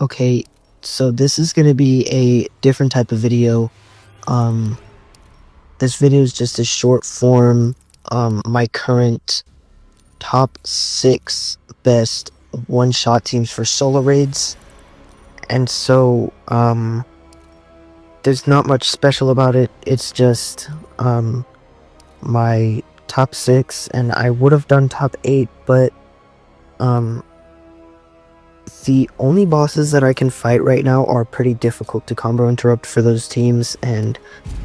Okay, so this is gonna be a different type of video. Um, this video is just a short form, my current top 6 best one-shot teams for solo raids. And so, there's not much special about it. It's just, my top 6, and I would have done top 8, but, the only bosses that I can fight right now are pretty difficult to combo interrupt for those teams, and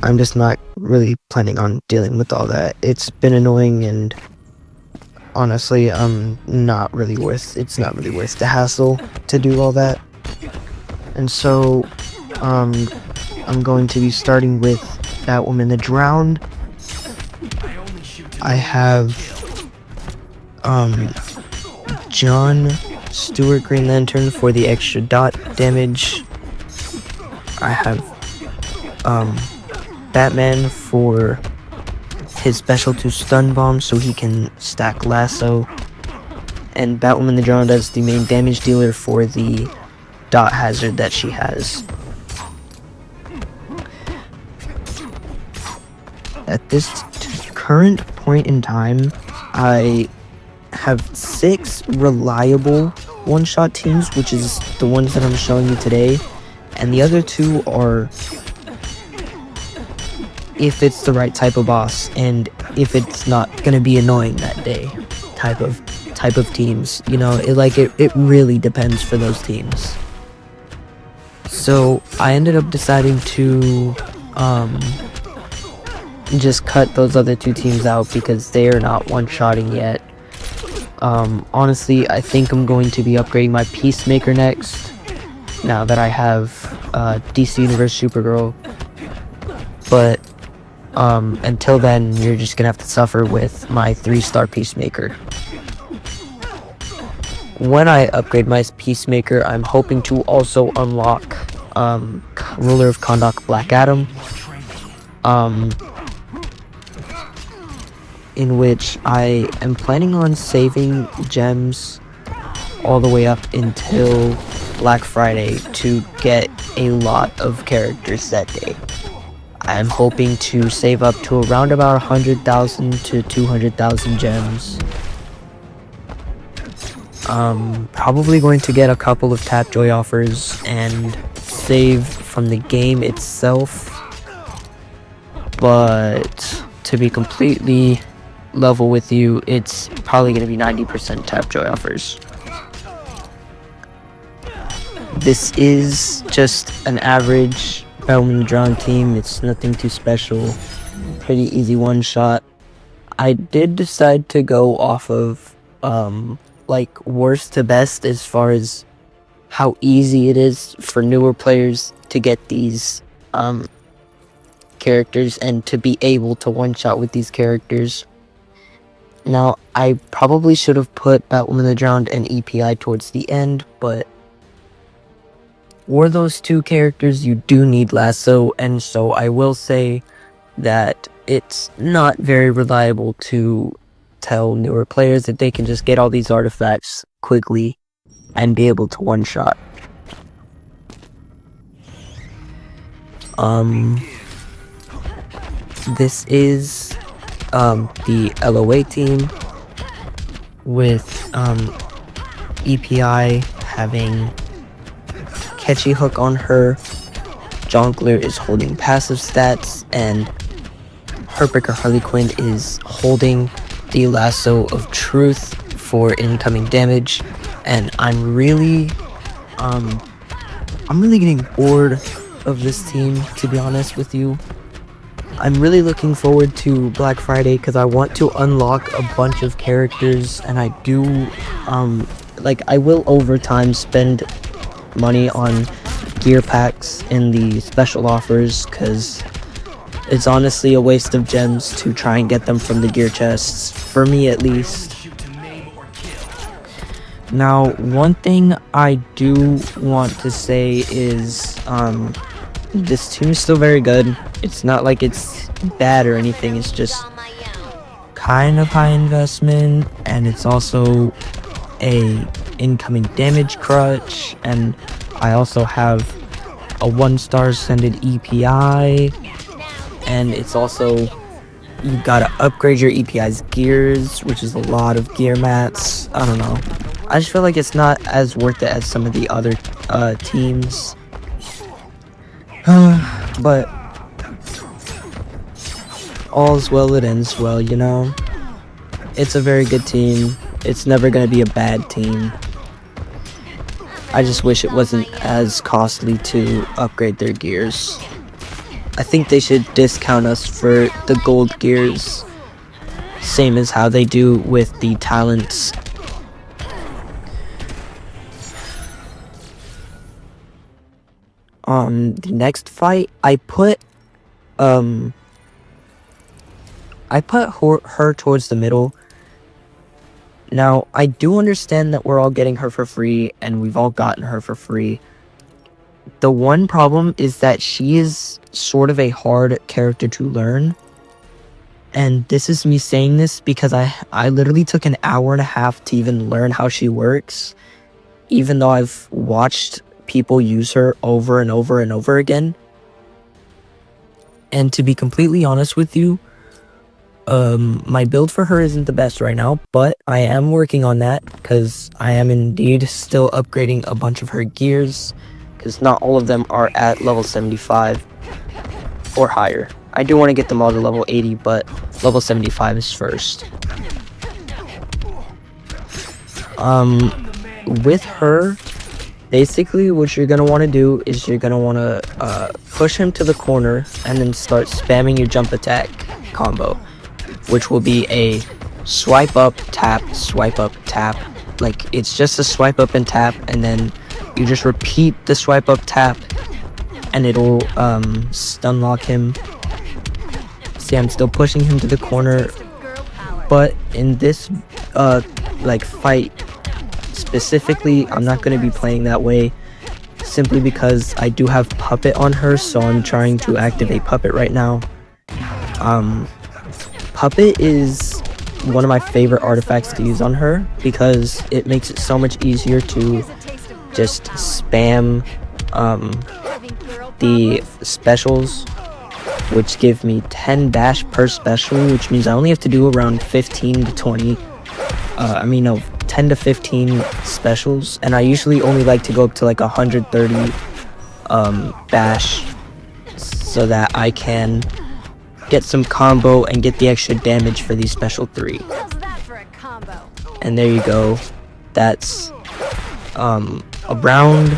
I'm just not really planning on dealing with all that. It's been annoying, and honestly, it's not really worth the hassle to do all that. And so, I'm going to be starting with Batwoman the Drowned. I have, John Stewart Green Lantern for the extra dot damage. I have Batman for his special 2 stun bombs so he can stack lasso, and Batwoman the Drowned as the main damage dealer for the dot hazard that she has. At this current point in time, I have 6 reliable one-shot teams, which is the ones that I'm showing you today, and the other 2 are if it's the right type of boss and if it's not gonna be annoying that day type of teams. You know, it really depends for those teams. So I ended up deciding to just cut those other 2 teams out because they are not one-shotting yet. Honestly, I think I'm going to be upgrading my Peacemaker next, now that I have DC Universe Supergirl. But until then, you're just gonna have to suffer with my 3-star Peacemaker. When I upgrade my Peacemaker, I'm hoping to also unlock Ruler of Kondak Black Adam, in which I am planning on saving gems all the way up until Black Friday to get a lot of characters that day. I'm hoping to save up to around about 100,000 to 200,000 gems. Probably going to get a couple of Tapjoy offers and save from the game itself, but to be completely level with you, it's probably going to be 90% Tapjoy offers. This is just an average Batwoman the Drowned team. It's nothing too special, pretty easy one-shot. I did decide to go off of like worst to best as far as how easy it is for newer players to get these characters and to be able to one-shot with these characters. Now, I probably should have put Batwoman the Drowned and EPI towards the end, but for those 2 characters you do need lasso, and so I will say that it's not very reliable to tell newer players that they can just get all these artifacts quickly and be able to one-shot. This is the LOA team with EPI having Catchy Hook on her. Jongleur is holding passive stats, and Heartbreaker Harley Quinn is holding the Lasso of Truth for incoming damage. And I'm really getting bored of this team, to be honest with you. I'm really looking forward to Black Friday because I want to unlock a bunch of characters, and I do I will over time spend money on gear packs in the special offers, because it's honestly a waste of gems to try and get them from the gear chests, for me at least. Now, one thing I do want to say is this team is still very good. It's not like it's bad or anything, it's just kind of high investment, and it's also a incoming damage crutch, and I also have a 1-star ascended EPI, and it's also, you gotta upgrade your EPI's gears, which is a lot of gear mats. I don't know. I just feel like it's not as worth it as some of the other teams. But all's well that ends well, you know? It's a very good team. It's never gonna be a bad team. I just wish it wasn't as costly to upgrade their gears. I think they should discount us for the gold gears, same as how they do with the talents. The next fight, I put her towards the middle. Now, I do understand that we're all getting her for free, and we've all gotten her for free. The one problem is that she is sort of a hard character to learn. And this is me saying this because I literally took an hour and a half to even learn how she works, even though I've watched people use her over and over and over again. And to be completely honest with you, my build for her isn't the best right now, but I am working on that because I am indeed still upgrading a bunch of her gears, because not all of them are at level 75 or higher. I do want to get them all to level 80, but level 75 is first. With her, basically what you're going to want to do is you're going to want to push him to the corner and then start spamming your jump attack combo, which will be a swipe up, tap, swipe up, tap. Like, it's just a swipe up and tap, and then you just repeat the swipe up, tap, and it'll stun lock him. See, I'm still pushing him to the corner, but in this like fight specifically, I'm not going to be playing that way, simply because I do have Puppet on her, so I'm trying to activate Puppet right now. Puppet is one of my favorite artifacts to use on her because it makes it so much easier to just spam the specials, which give me 10 dash per special, which means I only have to do around 15 to 20 10 to 15 specials, and I usually only like to go up to like 130 bash so that I can get some combo and get the extra damage for these special 3. And there you go. That's around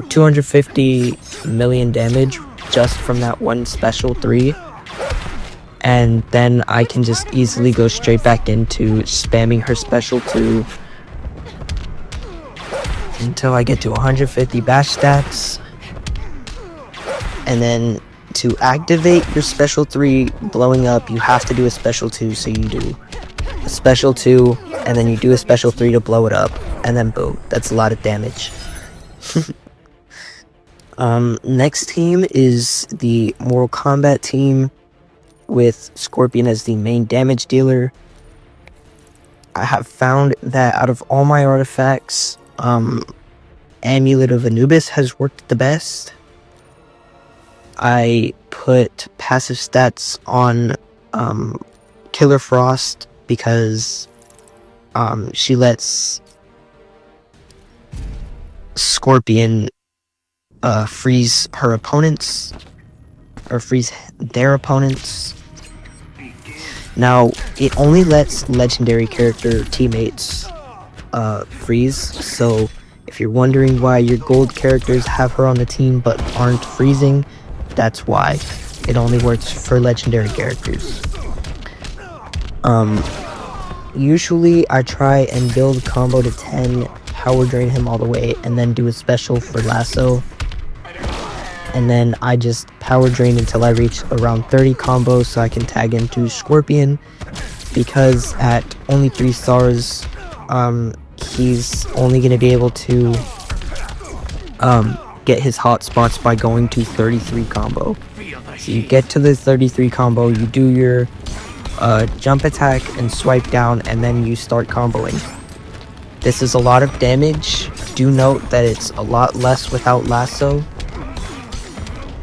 250 million damage just from that one special 3. And then I can just easily go straight back into spamming her special 2 until I get to 150 bash stats. And then to activate your special 3 blowing up, you have to do a special 2. So you do a special 2, and then you do a special 3 to blow it up, and then boom, that's a lot of damage. Next team is the Mortal Kombat team with Scorpion as the main damage dealer. I have found that out of all my artifacts, Amulet of Anubis has worked the best. I put passive stats on Killer Frost because she lets Scorpion freeze her opponents, or freeze their opponents. Now, it only lets legendary character teammates freeze, so if you're wondering why your gold characters have her on the team but aren't freezing, that's why. It only works for legendary characters. Usually I try and build combo to 10, power drain him all the way, and then do a special for lasso. And then I just power drain until I reach around 30 combos so I can tag into Scorpion, because at only 3 stars, he's only going to be able to get his hot spots by going to 33 combo. So you get to the 33 combo, you do your jump attack and swipe down, and then you start comboing. This is a lot of damage. Do note that it's a lot less without lasso.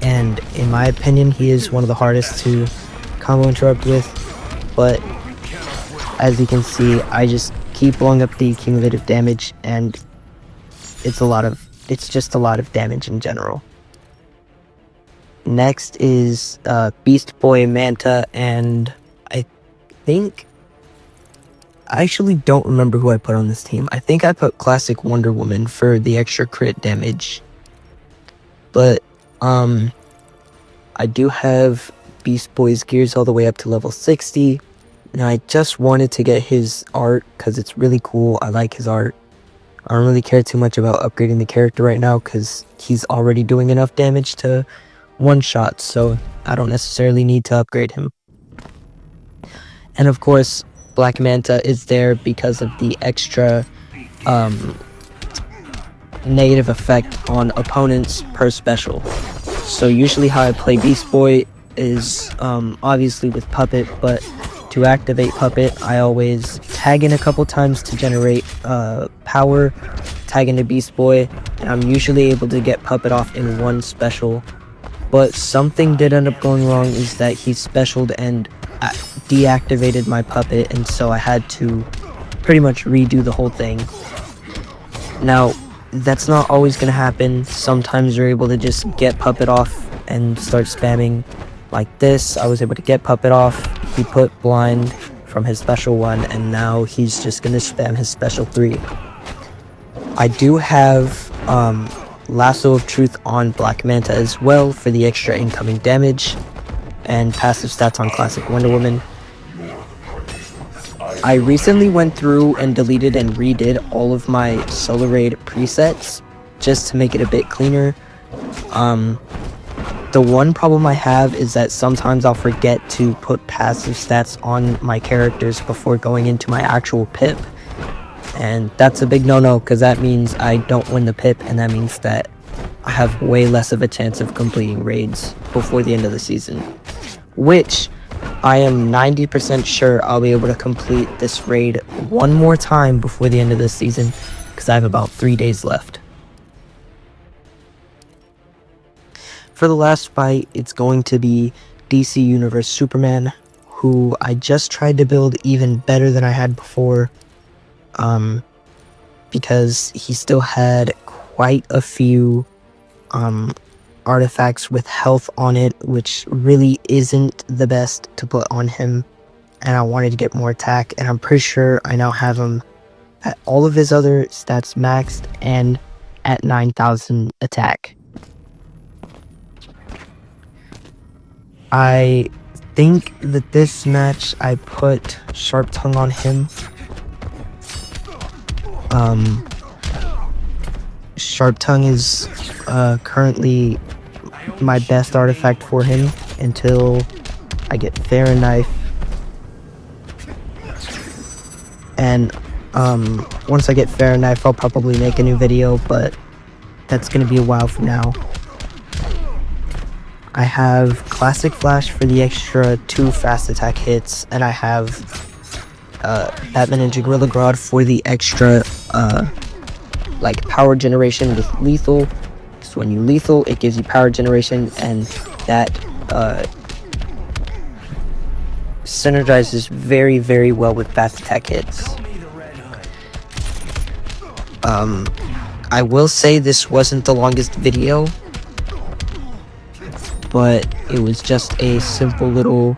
And in my opinion, he is one of the hardest to combo interrupt with. But as you can see, I just keep blowing up the cumulative damage, and it's just a lot of damage in general. Next is Beast Boy Manta, and I actually don't remember who I put on this team. I think I put Classic Wonder Woman for the extra crit damage. But I do have Beast Boy's gears all the way up to level 60. Now I just wanted to get his art because it's really cool. I like his art. I don't really care too much about upgrading the character right now because he's already doing enough damage to one-shot, so I don't necessarily need to upgrade him. And of course, Black Manta is there because of the extra negative effect on opponents per special. So usually how I play Beast Boy is obviously with Puppet, but to activate Puppet, I always tag in a couple times to generate power, tag into Beast Boy, and I'm usually able to get Puppet off in one special. But something did end up going wrong, is that he specialed and deactivated my Puppet, and so I had to pretty much redo the whole thing. Now, that's not always going to happen. Sometimes you're able to just get Puppet off and start spamming like this. I was able to get Puppet off. He put blind from his special 1, and now he's just going to spam his special 3. I do have Lasso of Truth on Black Manta as well for the extra incoming damage, and passive stats on Classic Wonder Woman. I recently went through and deleted and redid all of my Solar Raid presets just to make it a bit cleaner. The one problem I have is that sometimes I'll forget to put passive stats on my characters before going into my actual pip. And that's a big no-no, because that means I don't win the pip, and that means that I have way less of a chance of completing raids before the end of the season. Which, I am 90% sure I'll be able to complete this raid one more time before the end of this season, because I have about 3 days left. For the last fight, it's going to be DC Universe Superman, who I just tried to build even better than I had before. Because he still had quite a few artifacts with health on it, which really isn't the best to put on him, and I wanted to get more attack, and I'm pretty sure I now have him at all of his other stats maxed and at 9,000 attack. I think that this match I put Sharp Tongue on him. Sharp Tongue is currently my best artifact for him until I get Farron Knife. And once I get Farron Knife, I'll probably make a new video, but that's gonna be a while from now. I have Classic Flash for the extra 2 fast attack hits, and I have Batman Ninja Gorilla Grodd for the extra like power generation with lethal. So when you lethal, it gives you power generation, and that synergizes very, very well with fast attack hits. I will say this wasn't the longest video, but it was just a simple little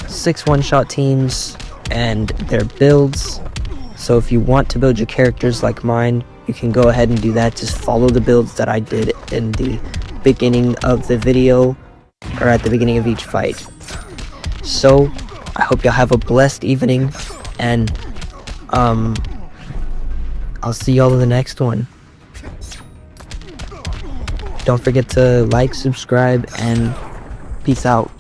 6 one-shot teams and their builds. So if you want to build your characters like mine, you can go ahead and do that. Just follow the builds that I did in the beginning of the video, or at the beginning of each fight. So I hope y'all have a blessed evening, and I'll see y'all in the next one. Don't forget to like, subscribe, and peace out.